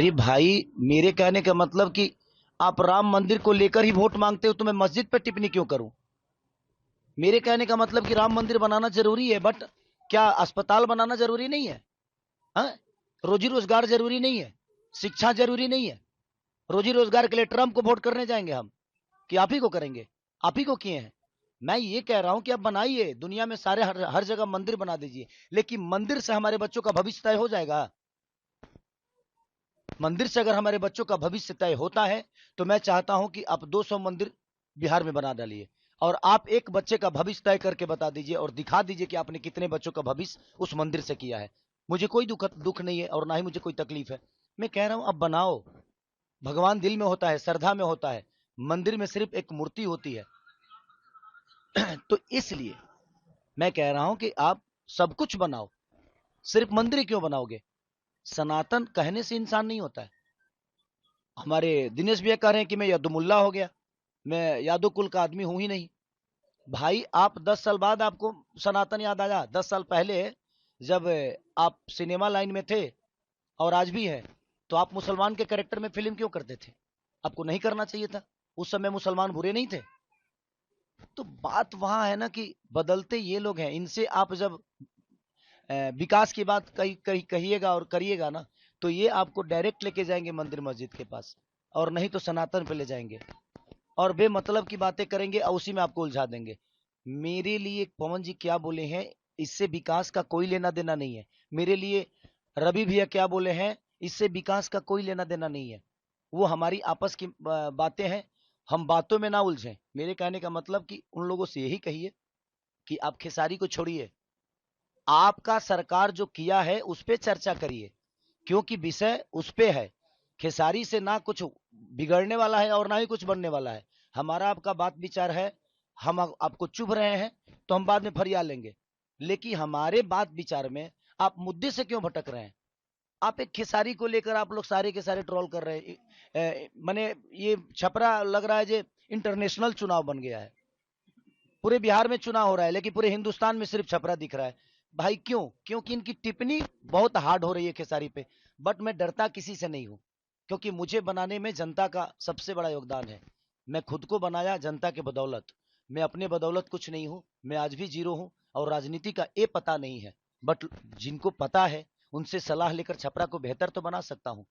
अरे भाई, मेरे कहने का मतलब कि आप राम मंदिर को लेकर ही वोट मांगते हो तो मैं मस्जिद पर टिप्पणी क्यों करूं? मेरे कहने का मतलब कि राम मंदिर बनाना जरूरी है, बट क्या अस्पताल बनाना जरूरी नहीं है? हाँ? रोजी रोजगार जरूरी नहीं है? शिक्षा जरूरी नहीं है? रोजी रोजगार के लिए ट्रंप को वोट करने जाएंगे हम, कि आप ही को करेंगे? आप ही को किए हैं। मैं ये कह रहा हूं कि आप बनाइए, दुनिया में सारे हर जगह मंदिर बना दीजिए, लेकिन मंदिर से हमारे बच्चों का भविष्य तय हो जाएगा? मंदिर से अगर हमारे बच्चों का भविष्य तय होता है तो मैं चाहता हूं कि आप 200 मंदिर बिहार में बना डालिए, और आप एक बच्चे का भविष्य तय करके बता दीजिए और दिखा दीजिए कि आपने कितने बच्चों का भविष्य उस मंदिर से किया है। मुझे कोई दुख नहीं है और ना ही मुझे कोई तकलीफ है। मैं कह रहा हूं अब बनाओ। भगवान दिल में होता है, श्रद्धा में होता है, मंदिर में सिर्फ एक मूर्ति होती है। तो इसलिए मैं कह रहा हूं कि आप सब कुछ बनाओ, सिर्फ मंदिर क्यों बनाओगे? सनातन कहने से इंसान नहीं होता है। हमारे दिनेश भैया कह रहे हैं कि मैं यदुमुल्ला हो गया, मैं यादव कुल का आदमी हूं ही नहीं। भाई, आप 10 साल बाद आपको सनातन याद आया? 10 साल पहले जब आप सिनेमा लाइन में थे और आज भी है, तो आप मुसलमान के कैरेक्टर में फिल्म क्यों करते थे? आपको नहीं करना चाहिए था। उस समय मुसलमान बुरे नहीं थे। तो बात वहां है ना कि बदलते ये लोग हैं। इनसे आप जब विकास की बात कहिएगा और करिएगा ना, तो ये आपको डायरेक्ट लेके जाएंगे मंदिर मस्जिद के पास, और नहीं तो सनातन पे ले जाएंगे और बेमतलब की बातें करेंगे और उसी में आपको उलझा देंगे। मेरे लिए पवन जी क्या बोले हैं, इससे विकास का कोई लेना देना नहीं है। मेरे लिए रवि भैया क्या बोले हैं, इससे विकास का कोई लेना देना नहीं है। वो हमारी आपस की बातें हैं, हम बातों में ना उलझें। मेरे कहने का मतलब कि उन लोगों से यही कहिए कि आप खेसारी को छोड़िए, आपका सरकार जो किया है उस पर चर्चा करिए, क्योंकि विषय उस पे है। खेसारी से ना कुछ बिगड़ने वाला है और ना ही कुछ बनने वाला है। हमारा आपका बात विचार है, हम आपको चुभ रहे हैं तो हम बाद में फरियाद लेंगे, लेकिन हमारे बात विचार में आप मुद्दे से क्यों भटक रहे हैं? आप एक खेसारी को लेकर आप लोग सारे के सारे ट्रोल कर रहे हैं। मैंने ये छपरा लग रहा है जो इंटरनेशनल चुनाव बन गया है। पूरे बिहार में चुनाव हो रहा है लेकिन पूरे हिंदुस्तान में सिर्फ छपरा दिख रहा है। भाई क्यों? क्योंकि इनकी टिप्पणी बहुत हार्ड हो रही है खेसारी पे। बट मैं डरता किसी से नहीं हूं, क्योंकि मुझे बनाने में जनता का सबसे बड़ा योगदान है। मैं खुद को बनाया जनता के बदौलत। मैं अपने बदौलत कुछ नहीं हूं। मैं आज भी जीरो हूं और राजनीति का ये पता नहीं है। बट जिनको पता है उनसे सलाह लेकर छपरा को बेहतर तो बना सकता हूं।